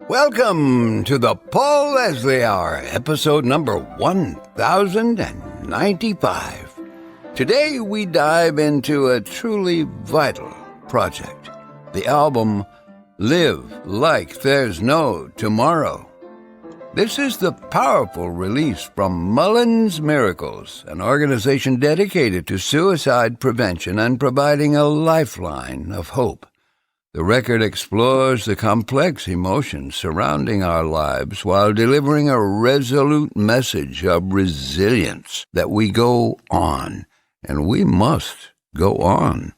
Welcome to the Paul Leslie Hour, episode number 1095. Today we dive into a truly vital project, the album Live Like There's No Tomorrow. This is the powerful release from Mullen's Miracles, an organization dedicated to suicide prevention and providing a lifeline of hope. The record explores the complex emotions surrounding our lives while delivering a resolute message of resilience that we go on, and we must go on.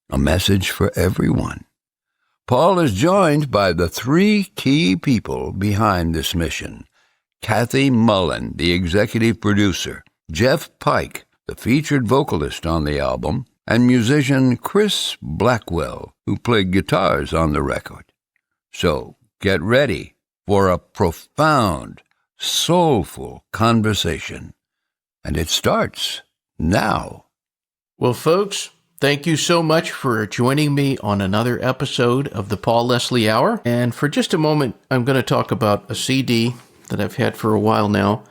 A message for everyone. Paul is joined by the three key people behind this mission. Kathy Mullen, the executive producer, Jeff Pike, the featured vocalist on the album, and musician Chris Blackwell, who played guitars on the record. So, get ready for a profound, soulful conversation. And it starts now. Well, folks, thank you so much for joining me on another episode of the Paul Leslie Hour. And for just a moment, I'm going to talk about a CD that I've had for a while now,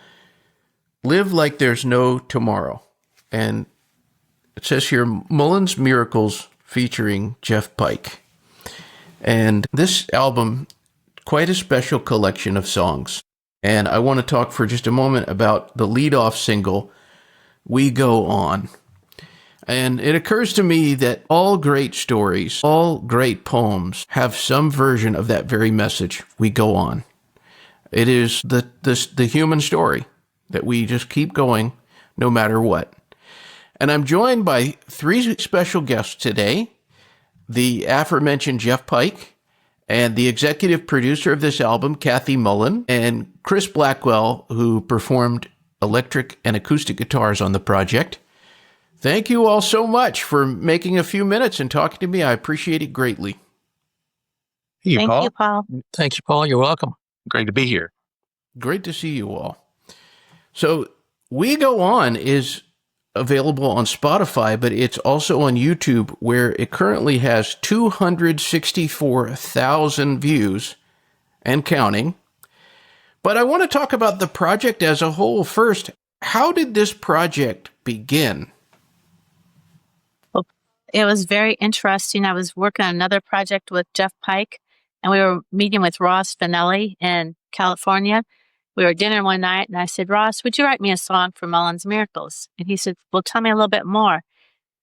Live Like There's No Tomorrow. And it says here, Mullen's Miracles featuring Jeff Pike. And this album, quite a special collection of songs. And I want to talk for just a moment about the lead-off single, We Go On. And it occurs to me that all great stories, all great poems have some version of that very message, we go on. It is the human story that we just keep going no matter what. And I'm joined by three special guests today, the aforementioned Jeff Pike, and the executive producer of this album, Kathy Mullen, and Chris Blackwell, who performed electric and acoustic guitars on the project. Thank you all so much for making a few minutes and talking to me. I appreciate it greatly. Thank you, Paul. Thank you, Paul. You're welcome. Great to be here. Great to see you all. So, We Go On is available on Spotify, but it's also on YouTube, where it currently has 264,000 views and counting. But I want to talk about the project as a whole first. How did this project begin? Well, it was very interesting. I was working on another project with Jeff Pike, and we were meeting with Ross Finelli in California. We were at dinner one night, and I said, Ross, would you write me a song for Mullen's Miracles? And he said, well, tell me a little bit more.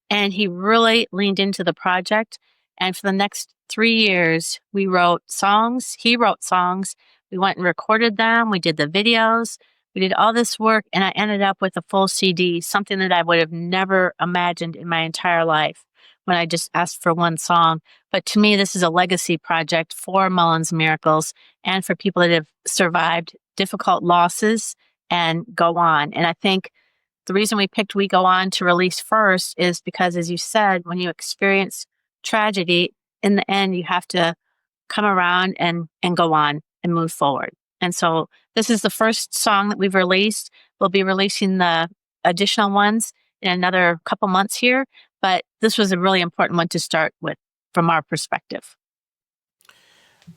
And he really leaned into the project. And for the next 3 years, we wrote songs. He wrote songs. We went and recorded them. We did the videos. We did all this work, and I ended up with a full CD, something that I would have never imagined in my entire life when I just asked for one song. But to me, this is a legacy project for Mullen's Miracles and for people that have survived difficult losses and go on. And I think the reason we picked We Go On to release first is because, as you said, when you experience tragedy, in the end, you have to come around and go on and move forward. And so this is the first song that we've released. We'll be releasing the additional ones in another couple months here, but this was a really important one to start with from our perspective.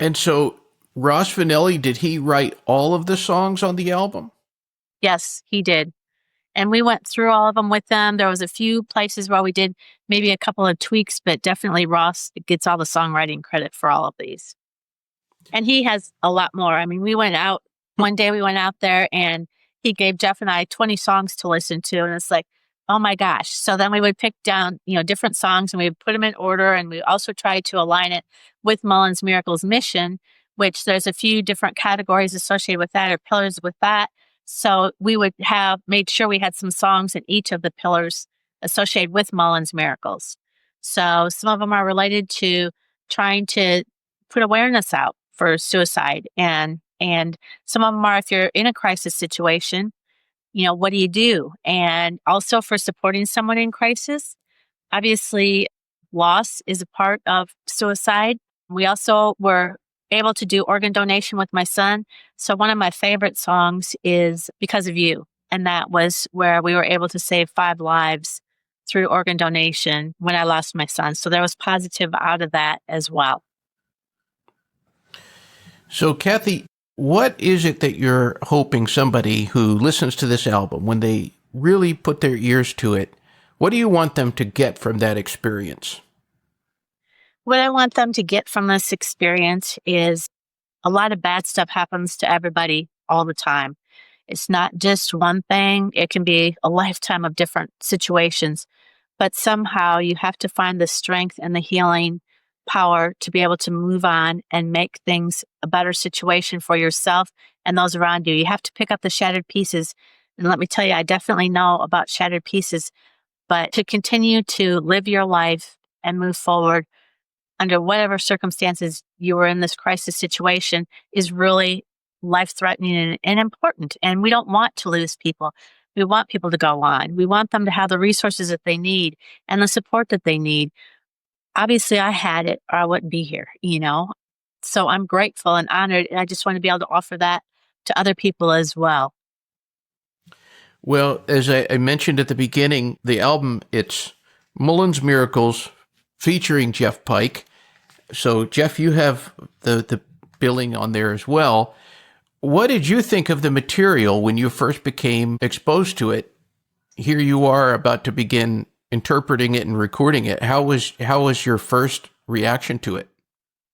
And so Ross Finelli, did he write all of the songs on the album? Yes, he did. And we went through all of them with them. There was a few places where we did maybe a couple of tweaks, but definitely Ross gets all the songwriting credit for all of these. And he has a lot more. I mean, one day we went out there and he gave Jeff and I 20 songs to listen to. And it's like, oh my gosh. So then we would pick down, different songs, and we would put them in order. And we also tried to align it with Mullen's Miracles mission, which there's a few different categories associated with that, or pillars with that. So we would have made sure we had some songs in each of the pillars associated with Mullen's Miracles. So some of them are related to trying to put awareness out for suicide. And some of them are, if you're in a crisis situation, what do you do? And also for supporting someone in crisis. Obviously, loss is a part of suicide. We also were able to do organ donation with my son. So one of my favorite songs is Because of You. And that was where we were able to save 5 lives through organ donation when I lost my son. So there was positive out of that as well. So, Kathy, what is it that you're hoping somebody who listens to this album, when they really put their ears to it, what do you want them to get from that experience? What I want them to get from this experience is a lot of bad stuff happens to everybody all the time. It's not just one thing. It can be a lifetime of different situations, but somehow you have to find the strength and the healing power to be able to move on and make things a better situation for yourself and those around you. You have to pick up the shattered pieces. And let me tell you, I definitely know about shattered pieces, but to continue to live your life and move forward under whatever circumstances you were in this crisis situation is really life-threatening and important. And we don't want to lose people. We want people to go on. We want them to have the resources that they need and the support that they need. Obviously, I had it or I wouldn't be here, So I'm grateful and honored. And I just want to be able to offer that to other people as well. Well, as I mentioned at the beginning, the album, it's Mullen's Miracles featuring Jeff Pike. So, Jeff, you have the billing on there as well. What did you think of the material when you first became exposed to it? Here you are about to begin interpreting it and recording it. How was your first reaction to it?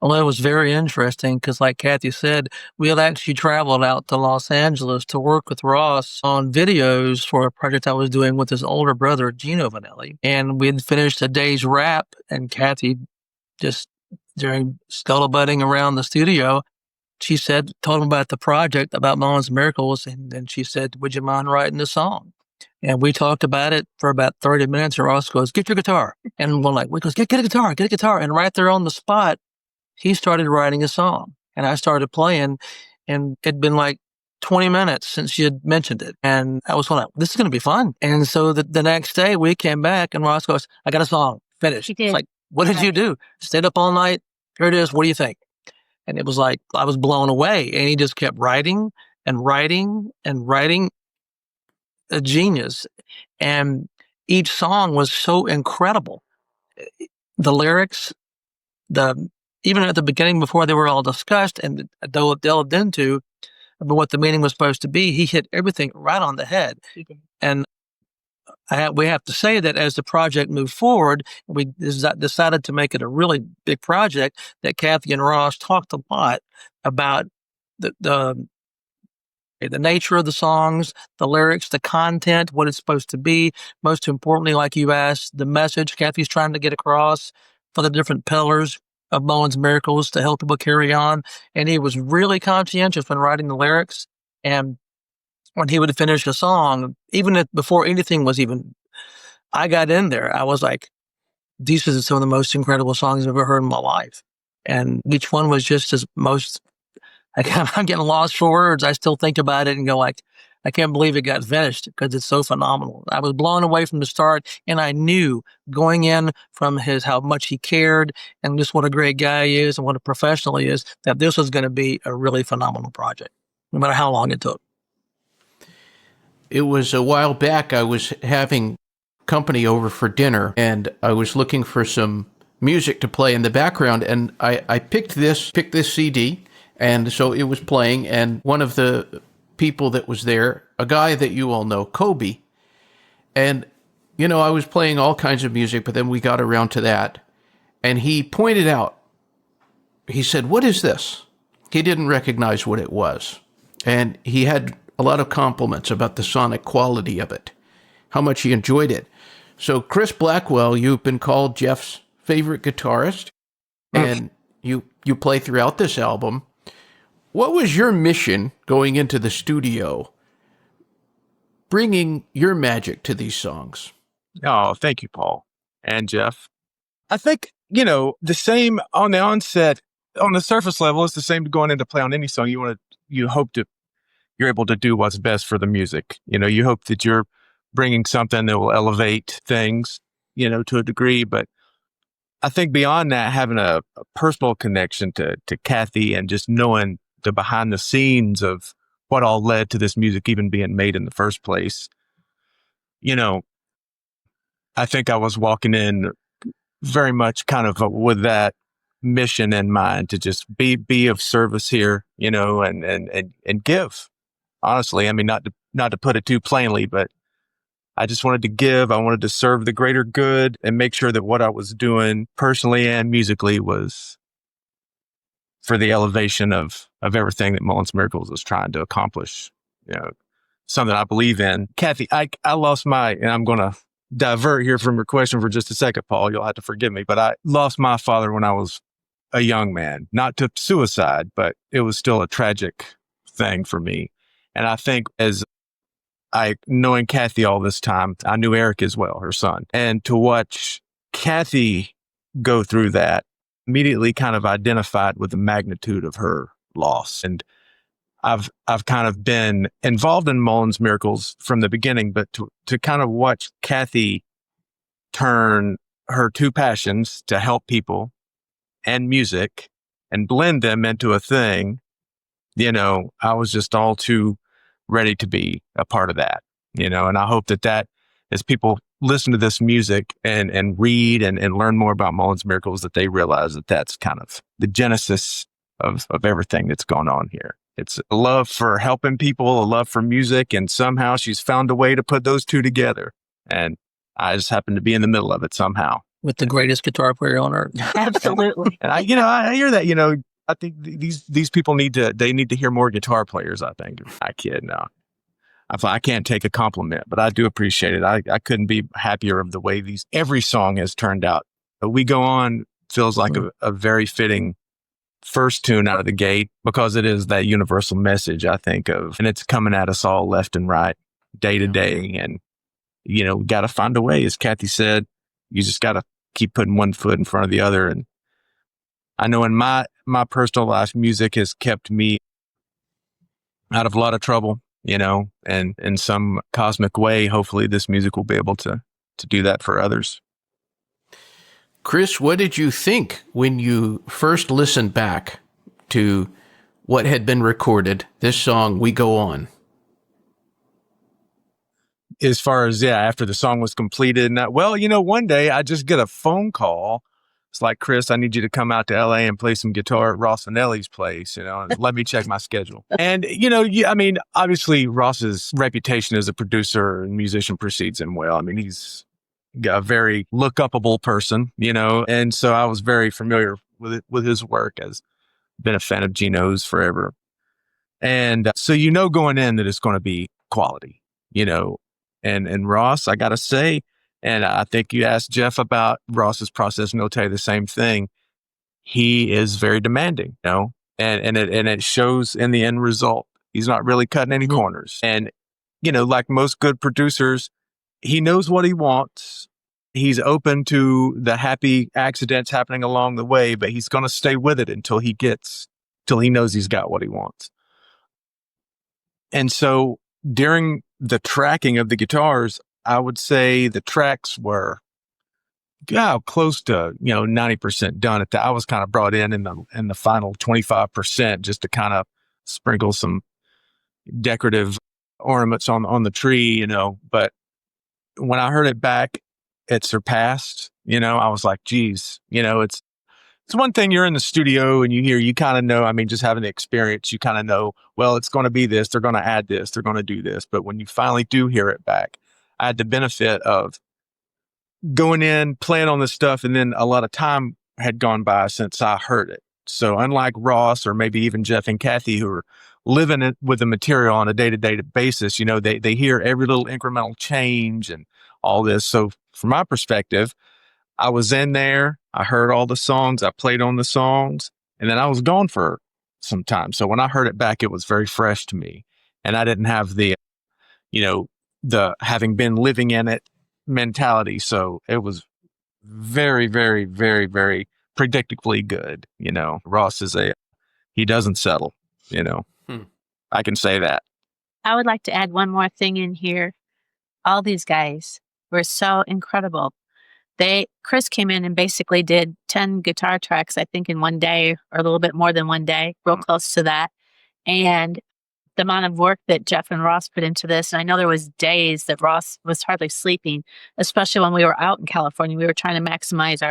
Well, it was very interesting because, like Kathy said, we had actually traveled out to Los Angeles to work with Ross on videos for a project I was doing with his older brother, Gino Vanelli. And we had finished a day's wrap, and Kathy, just during scuttlebutting around the studio, she told him about the project, about Mullen's Miracles, and then she said, would you mind writing a song? And we talked about it for about 30 minutes, and Ross goes, get your guitar. And we're like, get a guitar. And right there on the spot, he started writing a song, and I started playing, and it'd been like 20 minutes since she had mentioned it. And I was like, this is going to be fun. And so the next day we came back, and Ross goes, I got a song finished. He did. It's like, what did you do? Stayed up all night. Here it is. What do you think? And it was like, I was blown away. And he just kept writing and writing and writing. A genius. And each song was so incredible. The lyrics, even at the beginning, before they were all discussed and delved into what the meaning was supposed to be, he hit everything right on the head. And we have to say that as the project moved forward, we decided to make it a really big project, that Kathy and Ross talked a lot about the nature of the songs, the lyrics, the content, what it's supposed to be. Most importantly, like you asked, the message Kathy's trying to get across for the different pillars of Mullen's Miracles to help people carry on. And he was really conscientious when writing the lyrics. And when he would finish a song, even before anything was even, I got in there, I was like, these are some of the most incredible songs I've ever heard in my life. And each one was just I'm getting lost for words. I still think about it and go like, I can't believe it got finished because it's so phenomenal. I was blown away from the start, and I knew going in from how much he cared and just what a great guy he is and what a professional he is, that this was going to be a really phenomenal project, no matter how long it took. It was a while back. I was having company over for dinner, and I was looking for some music to play in the background, and I picked this CD. And so it was playing, and one of the people that was there, a guy that you all know, Kobe, and, I was playing all kinds of music, but then we got around to that, and he pointed out, he said, what is this? He didn't recognize what it was, and he had a lot of compliments about the sonic quality of it, how much he enjoyed it. So Chris Blackwell, you've been called Jeff's favorite guitarist, and you play throughout this album. What was your mission going into the studio, bringing your magic to these songs? Oh, thank you, Paul and Jeff. I think, the same on the onset, on the surface level, it's the same going into play on any song. You hope you're able to do what's best for the music. You hope that you're bringing something that will elevate things, to a degree. But I think beyond that, having a personal connection to Kathy and just knowing the behind the scenes of what all led to this music even being made in the first place. I think I was walking in very much kind of with that mission in mind to just be of service here, and give. Honestly, I mean, not to put it too plainly, but I just wanted to give. I wanted to serve the greater good and make sure that what I was doing personally and musically was for the elevation of everything that Mullen's Miracles was trying to accomplish. Something I believe in. Kathy, I lost and I'm going to divert here from your question for just a second, Paul. You'll have to forgive me, but I lost my father when I was a young man, not to suicide, but it was still a tragic thing for me. And I think knowing Kathy all this time, I knew Eric as well, her son. And to watch Kathy go through that, immediately kind of identified with the magnitude of her loss. And I've kind of been involved in Mullen's Miracles from the beginning, but to kind of watch Kathy turn her two passions to help people and music and blend them into a thing, I was just all too ready to be a part of that, and I hope that as people listen to this music and read and learn more about Mullen's Miracles, that they realize that that's kind of the genesis of everything that's going on here. It's a love for helping people, a love for music, and somehow she's found a way to put those two together. And I just happen to be in the middle of it somehow. With the greatest guitar player on earth. Absolutely. And I hear that, I think these people need to hear more guitar players, I think. I kid, no. I can't take a compliment, but I do appreciate it. I couldn't be happier of the way every song has turned out. We Go On feels like a very fitting first tune out of the gate, because it is that universal message, I think, and it's coming at us all left and right, day to day. And, we got to find a way. As Kathy said, you just got to keep putting one foot in front of the other. And I know in my personal life, music has kept me out of a lot of trouble, and in some cosmic way, hopefully this music will be able to do that for others. Chris, what did you think when you first listened back to what had been recorded, this song, We Go On? As far as, after the song was completed, one day I just get a phone call. It's like, Chris, I need you to come out to LA and play some guitar at Ross and Ellie's place, and let me check my schedule. And, obviously Ross's reputation as a producer and musician precedes him well. I mean, he's a very look-upable person, and so I was very familiar with his work, as been a fan of Gino's forever. And so, going in that it's going to be quality, and Ross, I got to say, and I think you asked Jeff about Ross's process, and he'll tell you the same thing. He is very demanding, and it shows in the end result. He's not really cutting any corners. And, like most good producers, he knows what he wants. He's open to the happy accidents happening along the way, but he's going to stay with it until he knows he's got what he wants. And so during the tracking of the guitars, I would say the tracks were close to 90% done. I was kind of brought in the final 25% just to kind of sprinkle some decorative ornaments on the tree, But when I heard it back, it surpassed. I was like, geez, it's one thing you're in the studio and you kind of know. I mean, just having the experience, you kind of know. Well, it's going to be this. They're going to add this. They're going to do this. But when you finally do hear it back, I had the benefit of going in, playing on this stuff, and then a lot of time had gone by since I heard it. So unlike Ross or maybe even Jeff and Kathy, who are living it with the material on a day-to-day basis, they hear every little incremental change and all this. So from my perspective, I was in there, I heard all the songs, I played on the songs, and then I was gone for some time. So when I heard it back, it was very fresh to me. And I didn't have the having been living in it mentality. So it was very, very, very, very predictably good. Ross he doesn't settle, I can say that. I would like to add one more thing in here. All these guys were so incredible. Chris came in and basically did 10 guitar tracks, I think, in one day, or a little bit more than one day, real close to that. And the amount of work that Jeff and Ross put into this, and I know there was days that Ross was hardly sleeping, especially when we were out in California. We were trying to maximize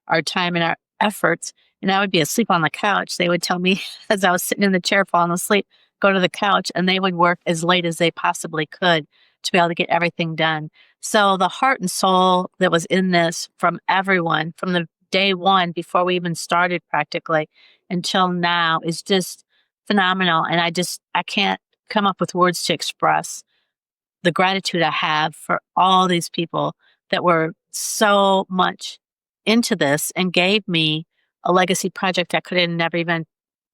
our time and our efforts. and I would be asleep on the couch. They would tell me as I was sitting in the chair falling asleep, go to the couch, and they would work as late as they possibly could to be able to get everything done. So the heart and soul that was in this from everyone from the day one before we even started practically until now is just phenomenal. And I can't come up with words to express the gratitude I have for all these people that were so much into this and gave me a legacy project I could have never even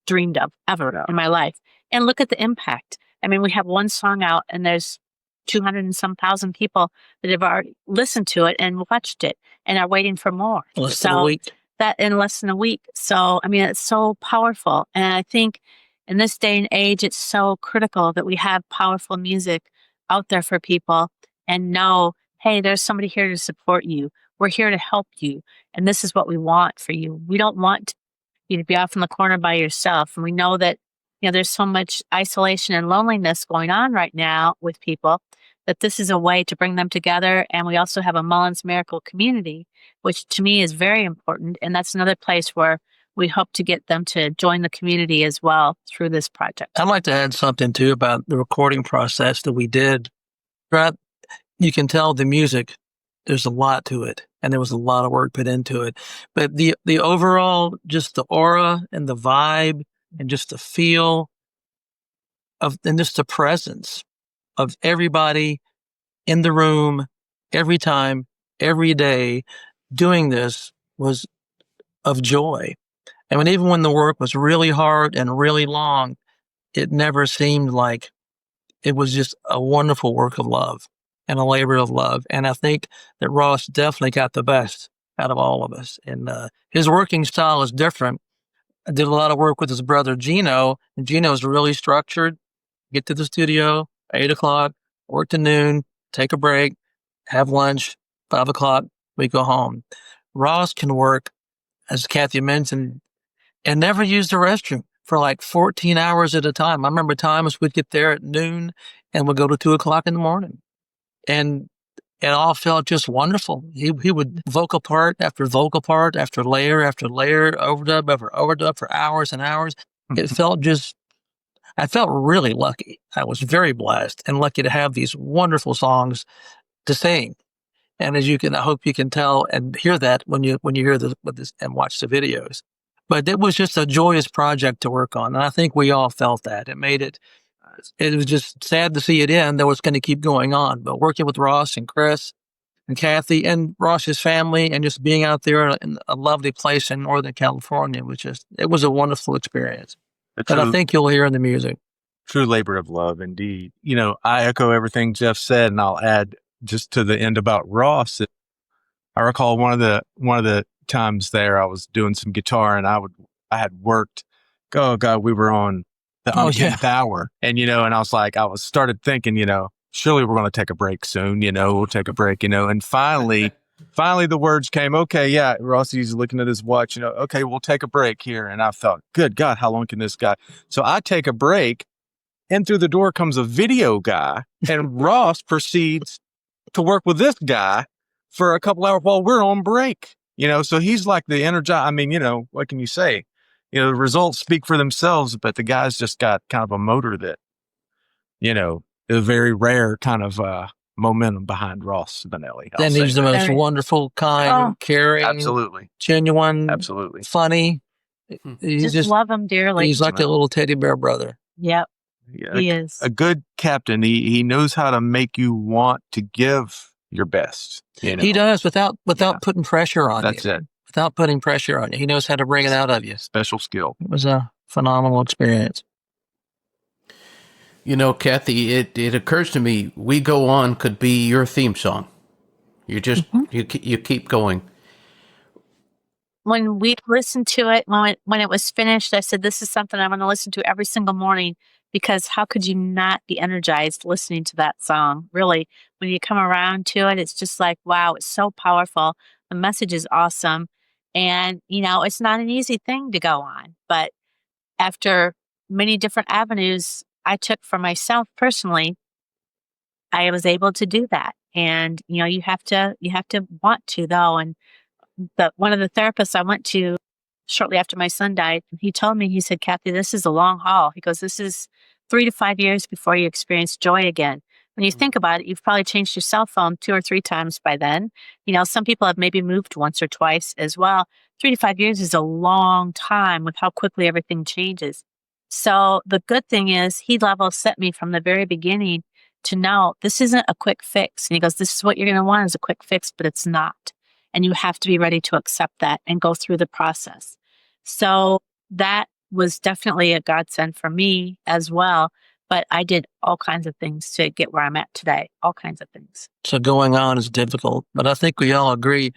dreamed of ever in my life. And look at the impact. I mean, we have one song out and there's 200 and some thousand people that have already listened to it and watched it and are waiting for more. Less than a week. That in less than a week. So, I mean, it's so powerful. And I think in this day and age, it's so critical that we have powerful music out there for people and know, hey, there's somebody here to support you. We're here to help you. And this is what we want for you. We don't want you to be off in the corner by yourself. And we know that, there's so much isolation and loneliness going on right now with people that this is a way to bring them together. And we also have a Mullen's Miracle community, which to me is very important. And that's another place where we hope to get them to join the community as well through this project. I'd like to add something too about the recording process that we did. Right? You can tell the music, there's a lot to it, and there was a lot of work put into it. But the overall, just the aura and the vibe and just the feel of, and just the presence of everybody in the room every time, every day doing this was of joy. I mean, even when the work was really hard and really long, it never seemed like it was just a wonderful work of love and a labor of love. And I think that Ross definitely got the best out of all of us. And his working style is different. I did a lot of work with his brother, Gino, and Gino's really structured. Get to the studio, 8 o'clock, work to noon, take a break, have lunch, 5 o'clock, we go home. Ross can work, as Kathy mentioned, and never use the restroom for like 14 hours at a time. I remember times we'd get there at noon and we'd go to 2 o'clock in the morning. And it all felt just wonderful. He would vocal part after vocal part after layer, overdub after overdub for hours and hours. It felt just, I felt really lucky. I was very blessed and lucky to have these wonderful songs to sing. And as you can, I hope you can tell and hear that when you hear this and watch the videos. But it was just a joyous project to work on. And I think we all felt that. It was just sad to see it end, though it's going to keep going on. But working with Ross and Chris and Kathy and Ross's family and just being out there in a lovely place in Northern California it was a wonderful experience. But I think you'll hear in the music. True labor of love, indeed. I echo everything Jeff said, and I'll add just to the end about Ross. I recall one of the times there I was doing some guitar and I had worked. Oh God, we were on the 10th hour, and and I started thinking, surely we're going to take a break soon. We'll take a break. And finally the words came. Okay, yeah. Rossi's looking at his watch. Okay, we'll take a break here. And I thought, good God, how long can this guy? So I take a break, and through the door comes a video guy, and Ross proceeds to work with this guy for a couple hours while we're on break. So he's like the energized. I mean, what can you say? The results speak for themselves, but the guy's just got kind of a motor that, is a very rare kind of momentum behind Ross Benelli. And he's the most wonderful, kind, caring, absolutely, genuine, absolutely funny. Just love him dearly. He's like a little teddy bear brother. Yep. Yeah, he is a good captain. He knows how to make you want to give your best. He does without putting pressure on you. That's it. Without putting pressure on you. He knows how to bring it out of you. Special skill. It was a phenomenal experience. Kathy, it occurs to me, We Go On could be your theme song. You just, you keep going. When we listened to it, when it was finished, I said, this is something I'm going to listen to every single morning, because how could you not be energized listening to that song? Really, when you come around to it, it's just like, wow, it's so powerful. The message is awesome. And, it's not an easy thing to go on. But after many different avenues I took for myself personally, I was able to do that. And, you have to want to, though. And one of the therapists I went to shortly after my son died. He told me, he said, Kathy, this is a long haul. He goes, this is 3 to 5 years before you experience joy again. When you think about it, you've probably changed your cell phone 2 or 3 times by then. Some people have maybe moved once or twice as well. 3 to 5 years is a long time with how quickly everything changes. So the good thing is he level set me from the very beginning to know this isn't a quick fix. And he goes, this is what you're going to want is a quick fix, but it's not. And you have to be ready to accept that and go through the process. So that was definitely a godsend for me as well. But I did all kinds of things to get where I'm at today, all kinds of things. So going on is difficult, but I think we all agree.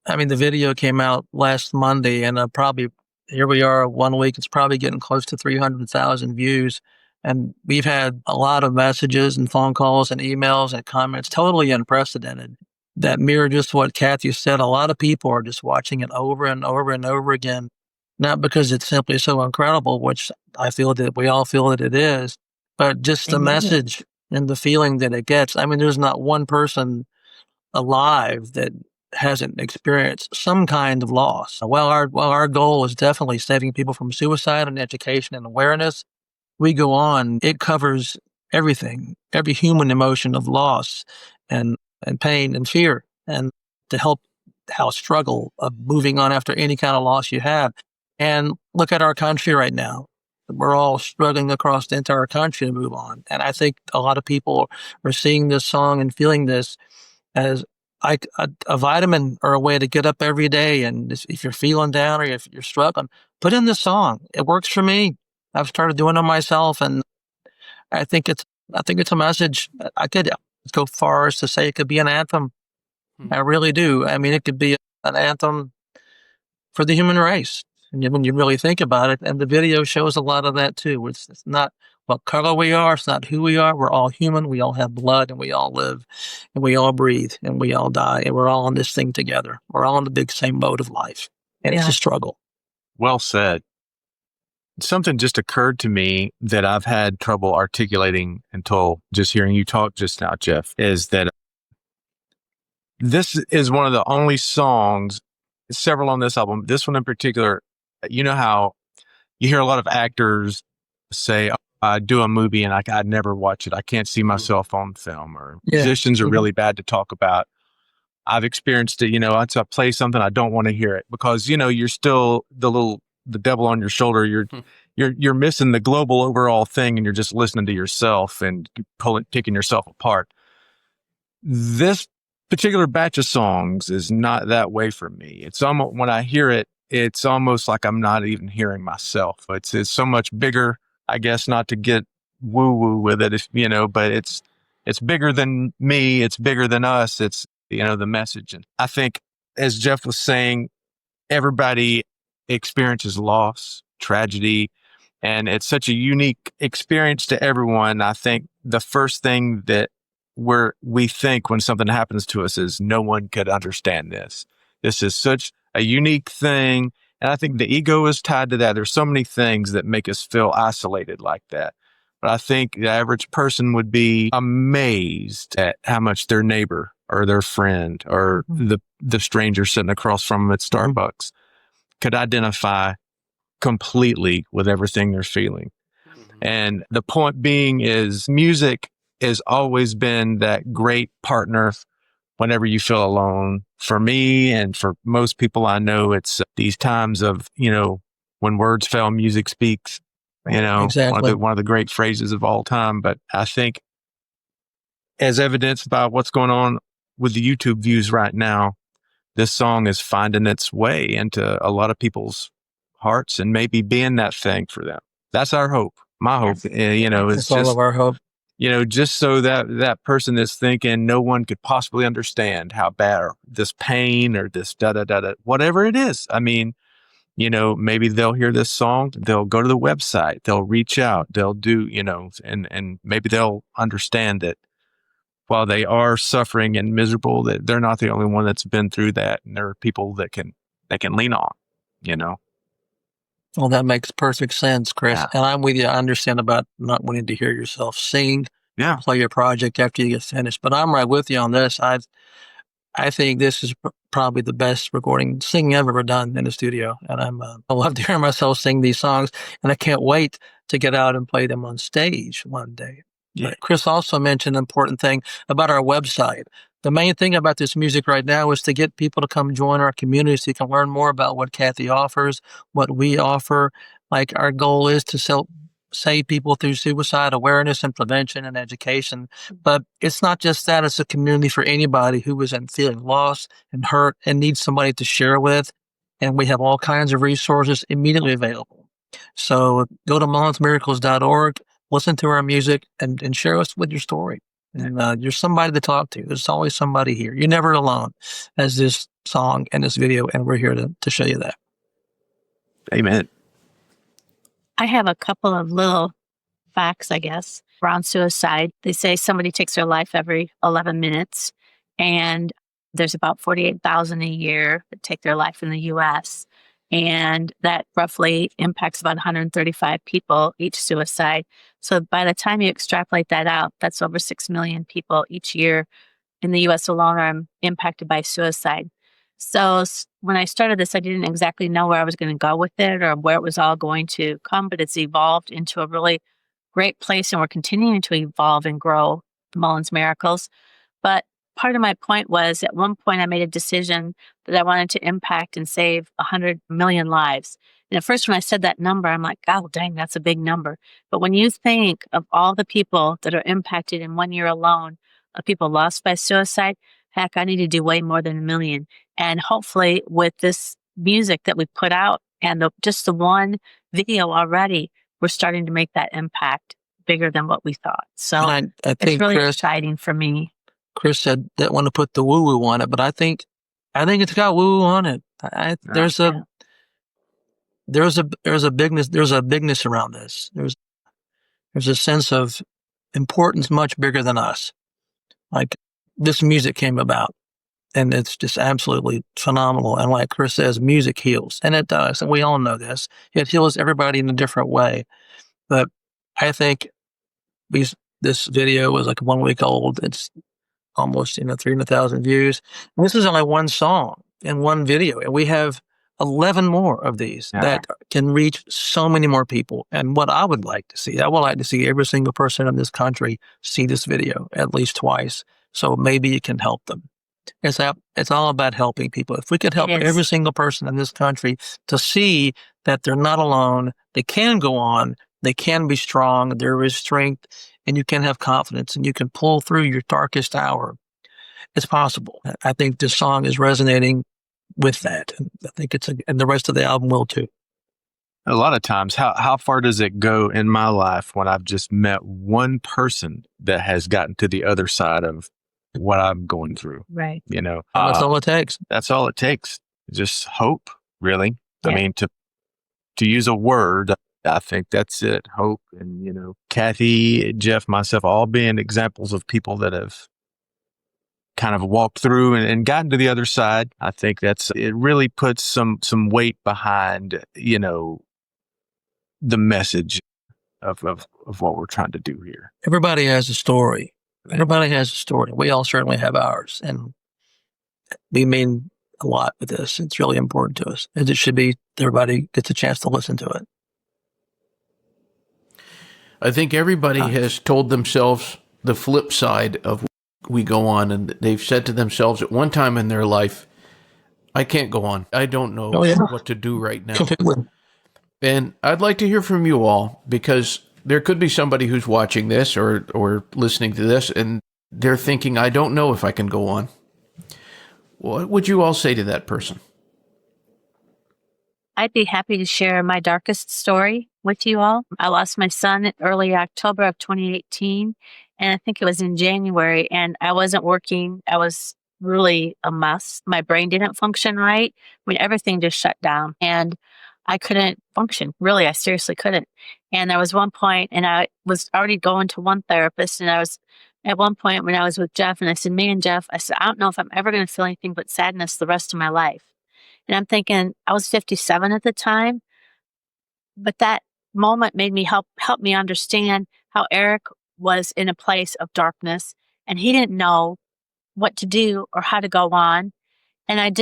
I mean, the video came out last Monday, and probably here we are 1 week. It's probably getting close to 300,000 views. And we've had a lot of messages and phone calls and emails and comments, totally unprecedented, that mirror just what Kathy said. A lot of people are just watching it over and over and over again, not because it's simply so incredible, which I feel that we all feel that it is, but just the message and the feeling that it gets. I mean, there's not one person alive that hasn't experienced some kind of loss. Well, our goal is definitely saving people from suicide and education and awareness. We go on, it covers everything, every human emotion of loss and pain and fear, and to help how struggle of moving on after any kind of loss you have. And look at our country right now. We're all struggling across the entire country to move on. And I think a lot of people are seeing this song and feeling this as a vitamin or a way to get up every day. And if you're feeling down or if you're struggling, put in this song. It works for me. I've started doing it myself, and I think it's a message. I could go far as to say it could be an anthem. I really do. I mean, it could be an anthem for the human race. And when you really think about it, and the video shows a lot of that too. It's not what color we are. It's not who we are. We're all human. We all have blood, and we all live, and we all breathe, and we all die, and we're all on this thing together. We're all in the big same mode of life, and it's a struggle. Well said. Something just occurred to me that I've had trouble articulating until just hearing you talk just now, Jeff, is that this is one of the only songs, several on this album, this one in particular. You know how you hear a lot of actors say, I do a movie and I'd never watch it. I can't see myself on film, or musicians are really bad to talk about. I've experienced it, once I play something, I don't want to hear it because, you're still the devil on your shoulder. You're missing the global overall thing, and you're just listening to yourself and picking yourself apart. This particular batch of songs is not that way for me. It's almost, when I hear it, it's almost like I'm not even hearing myself. It's so much bigger, I guess, not to get woo woo with it, but it's bigger than me. It's bigger than us. It's, the message. And I think, as Jeff was saying, everybody experiences loss, tragedy, and it's such a unique experience to everyone. I think the first thing that we think when something happens to us is no one could understand this. This is such a unique thing. And I think the ego is tied to that. There's so many things that make us feel isolated like that. But I think the average person would be amazed at how much their neighbor or their friend or the stranger sitting across from them at Starbucks could identify completely with everything they're feeling. And the point being is music has always been that great partner whenever you feel alone. For me and for most people I know, it's these times of, when words fail, music speaks, Exactly. one of the great phrases of all time. But I think, as evidenced by what's going on with the YouTube views right now, this song is finding its way into a lot of people's hearts and maybe being that thing for them. That's our hope. My hope, It's all of our hope. Just so that person is thinking no one could possibly understand how bad or this pain or this whatever it is. I mean, maybe they'll hear this song, they'll go to the website, they'll reach out, they'll do, and maybe they'll understand that while they are suffering and miserable, that they're not the only one that's been through that. And there are people that can lean on, Well, that makes perfect sense, Chris. Yeah. And I'm with you. I understand about not wanting to hear yourself sing, play your project after you get finished. But I'm right with you on this. I think this is probably the best singing I've ever done in the studio. And I love to hear myself sing these songs, and I can't wait to get out and play them on stage one day. Yeah. But Chris also mentioned an important thing about our website. The main thing about this music right now is to get people to come join our community so you can learn more about what Kathy offers, what we offer. Like, our goal is to save people through suicide awareness and prevention and education. But it's not just that. It's a community for anybody who is feeling lost and hurt and needs somebody to share with. And we have all kinds of resources immediately available. So go to mullensmiracles.org, listen to our music, and share us with your story. And you're somebody to talk to. There's always somebody here. You're never alone, as this song and this video, and we're here to show you that. Amen. I have a couple of little facts, I guess, around suicide. They say somebody takes their life every 11 minutes, and there's about 48,000 a year that take their life in the U.S., and that roughly impacts about 135 people each suicide. So by the time you extrapolate that out, that's over 6 million people each year in the U.S. alone are impacted by suicide. So when I started this, I didn't exactly know where I was going to go with it or where it was all going to come, but it's evolved into a really great place, and we're continuing to evolve and grow the Mullen's Miracles. But part of my point was, at one point I made a decision that I wanted to impact and save 100 million lives. And at first when I said that number, I'm like, oh, dang, that's a big number. But when you think of all the people that are impacted in 1 year alone, of people lost by suicide, heck, I need to do way more than 1 million. And hopefully with this music that we put out and just the one video already, we're starting to make that impact bigger than what we thought. So I think it's really Chris, exciting for me. Chris said that want to put the woo-woo on it, but I think it's got woo-woo on it. There's a bigness around this. There's a sense of importance much bigger than us. Like, this music came about, and it's just absolutely phenomenal. And like Chris says, music heals, and it does. And we all know this. It heals everybody in a different way. But I think this video was like 1 week old. It's almost 300,000 views. And this is only one song and one video, and we have 11 more of these that can reach so many more people. And what I would like to see every single person in this country see this video at least twice, so maybe it can help them. It's all about helping people. If we could help every single person in this country to see that they're not alone, they can go on, they can be strong, there is strength, and you can have confidence, and you can pull through your darkest hour. It's possible. I think this song is resonating with that. And I think and the rest of the album will too. A lot of times, how far does it go in my life when I've just met one person that has gotten to the other side of what I'm going through? Right. That's all it takes. That's all it takes. Just hope, really. Yeah. I mean, to use a word, I think that's it. Hope. And, Kathy, Jeff, myself, all being examples of people that have kind of walked through and gotten to the other side. I think it really puts some weight behind, the message of what we're trying to do here. Everybody has a story. Everybody has a story. We all certainly have ours. And we mean a lot with this. It's really important to us, as it should be. Everybody gets a chance to listen to it. I think everybody has told themselves the flip side of we go on, and they've said to themselves at one time in their life, I can't go on. I don't know what to do right now. And I'd like to hear from you all, because there could be somebody who's watching this or listening to this, and they're thinking, I don't know if I can go on. What would you all say to that person? I'd be happy to share my darkest story with you all. I lost my son in early October of 2018, and I think it was in January, and I wasn't working. I was really a mess. My brain didn't function right. Everything just shut down, and I couldn't function. Really, I seriously couldn't. And there was one point, and I was already going to one therapist, and I was at one point when I was with Jeff, and I said, I said, I don't know if I'm ever going to feel anything but sadness the rest of my life. And I'm thinking, I was 57 at the time, but that moment made me help me understand how Eric was in a place of darkness, and he didn't know what to do or how to go on. And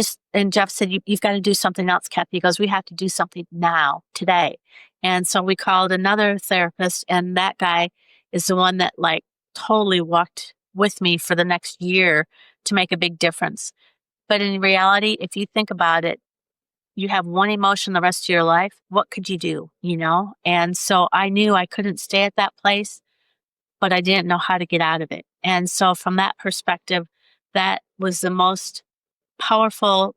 Jeff said, you've got to do something else, Kathy. He goes, we have to do something now, today. And so we called another therapist, and that guy is the one that like totally walked with me for the next year to make a big difference. But in reality, if you think about it, you have one emotion the rest of your life. What could you do? And so I knew I couldn't stay at that place, but I didn't know how to get out of it. And so from that perspective, that was the most powerful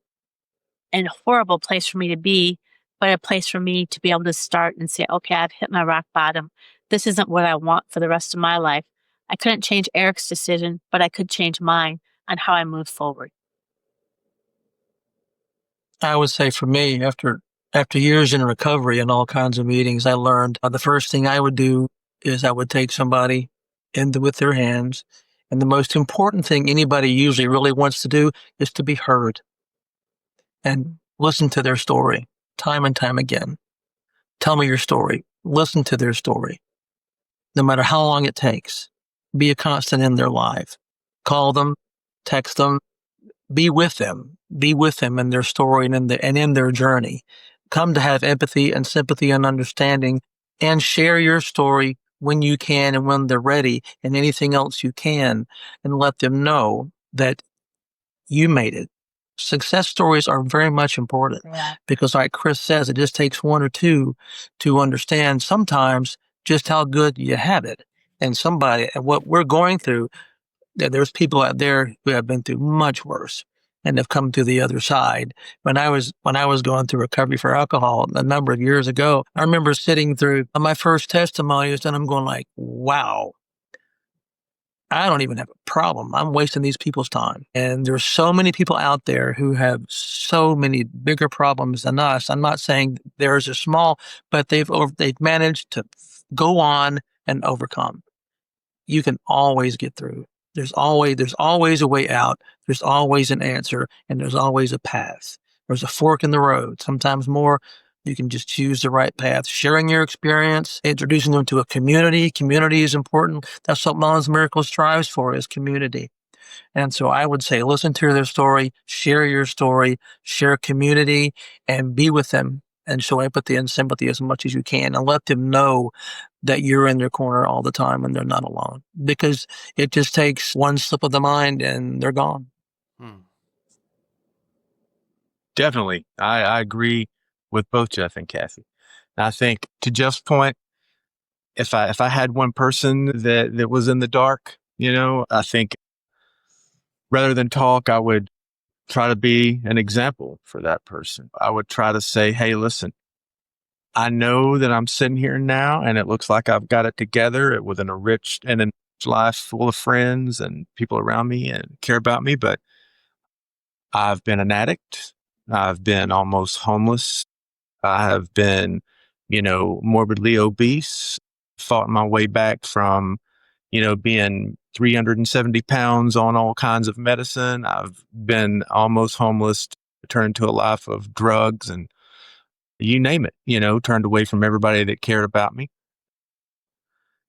and horrible place for me to be, but a place for me to be able to start and say, okay, I've hit my rock bottom. This isn't what I want for the rest of my life. I couldn't change Eric's decision, but I could change mine on how I move forward. I would say for me, after years in recovery and all kinds of meetings, I learned the first thing I would do is I would take somebody with their hands. And the most important thing anybody usually really wants to do is to be heard and listen to their story time and time again. Tell me your story. Listen to their story. No matter how long it takes, be a constant in their life. Call them, text them, be with them in their story and in their journey. Come to have empathy and sympathy and understanding, and share your story when you can and when they're ready, and anything else you can, and let them know that you made it. Success stories are very much important because, like Chris says, it just takes one or two to understand sometimes just how good you have it. And what we're going through, there's people out there who have been through much worse and have come to the other side. When I was going through recovery for alcohol a number of years ago, I remember sitting through my first testimonies and I'm going like, wow, I don't even have a problem. I'm wasting these people's time. And there's so many people out there who have so many bigger problems than us. I'm not saying theirs are small, but they've managed to go on and overcome. You can always get through. There's always a way out. There's always an answer, and there's always a path. There's a fork in the road. Sometimes more, you can just choose the right path. Sharing your experience, introducing them to a community. Community is important. That's what Mullen's Miracle strives for, is community. And so I would say, listen to their story, share your story, share community, and be with them and show empathy and sympathy as much as you can, and let them know that you're in their corner all the time and they're not alone, because it just takes one slip of the mind and they're gone. Definitely. I agree with both Jeff and Kathy. I think, to Jeff's point, if I had one person that was in the dark, I think rather than talk, I would try to be an example for that person. I would try to say, hey, listen, I know that I'm sitting here now and it looks like I've got it together with an enriched life full of friends and people around me and care about me, but I've been an addict. I've been almost homeless. I have been, morbidly obese, fought my way back from, being 370 pounds on all kinds of medicine. I've been almost homeless, turned to a life of drugs and you name it, turned away from everybody that cared about me.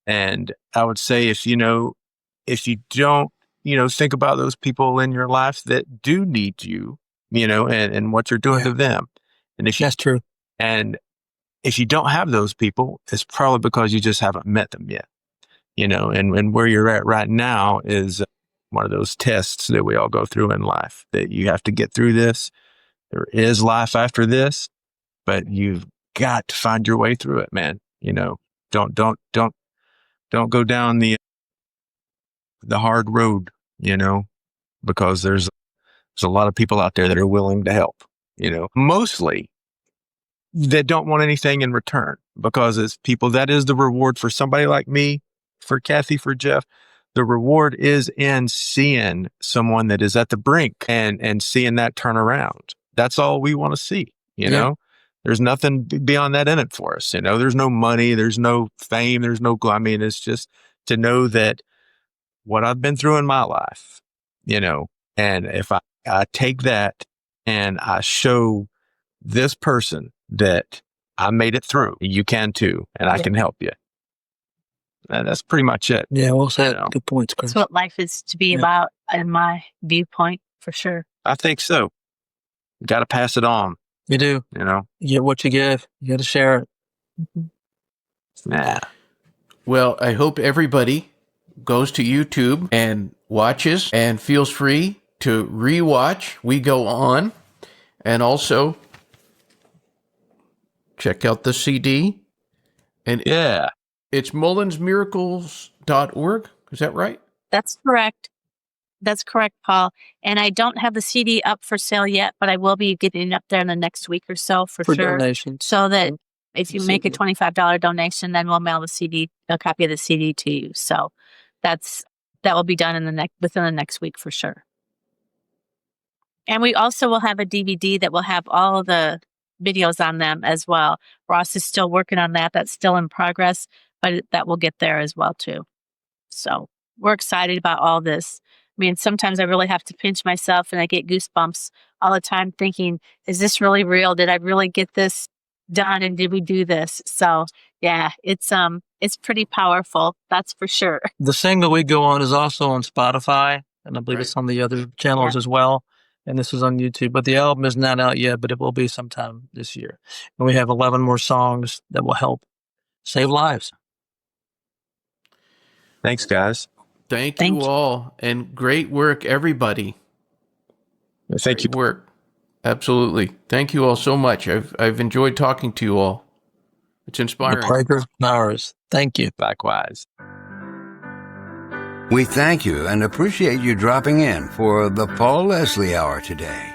And I would say, if you don't, think about those people in your life that do need you, and what you're doing to them. And That's true. And if you don't have those people, it's probably because you just haven't met them yet, and where you're at right now is one of those tests that we all go through in life, that you have to get through this. There is life after this, but you've got to find your way through it, man. Don't go down the hard road, because there's a lot of people out there that are willing to help, mostly that don't want anything in return, because it's people, that is the reward for somebody like me, for Kathy, for Jeff. The reward is in seeing someone that is at the brink and seeing that turn around. That's all we want to see, know. There's nothing beyond that in it for us. There's no money, there's no fame, there's no, it's just to know that what I've been through in my life, and if I take that and I show this person that I made it through, you can too, and I can help you. That's pretty much it. Yeah, well said. You know? Good points, Chris. That's what life is to be about, in my viewpoint, for sure. I think so. Got to pass it on. You do. You know. You get what you give. You got to share it. Yeah. Well, I hope everybody goes to YouTube and watches and feels free to rewatch We Go On, and also check out the CD. And Yeah. it's mullensmiracles.org. Is that right? That's correct. That's correct, Paul. And I don't have the CD up for sale yet, but I will be getting it up there in the next week or so for sure. Donations. So that if you make a CD. $25 donation, then we'll mail a copy of the CD to you. So that will be done within the next week for sure. And we also will have a DVD that will have all of the videos on them as well. Ross is still working on that. That's still in progress, but that will get there as well too. So we're excited about all this. I mean, sometimes I really have to pinch myself and I get goosebumps all the time thinking, is this really real? Did I really get this done? And did we do this? So yeah, it's pretty powerful. That's for sure. The single We Go On is also on Spotify, and I believe it's on the other channels as well. And this is on YouTube. But the album is not out yet, but it will be sometime this year. And we have 11 more songs that will help save lives. Thanks, guys. Thank you all. And great work, everybody. Thank you. Great work. Absolutely. Thank you all so much. I've enjoyed talking to you all. It's inspiring. The pleasure is ours. Thank you. Likewise. We thank you and appreciate you dropping in for the Paul Leslie Hour today.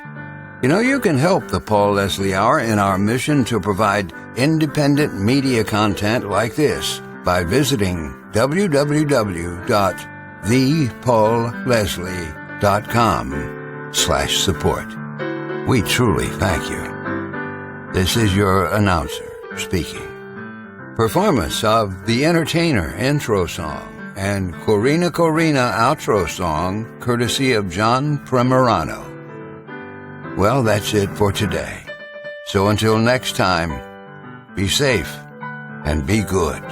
You know, you can help the Paul Leslie Hour in our mission to provide independent media content like this by visiting www.thepaulleslie.com/support. We truly thank you. This is your announcer speaking. Performance of The Entertainer intro song and Corina Corina outro song, courtesy of John Primorano. Well, that's it for today. So until next time, be safe and be good.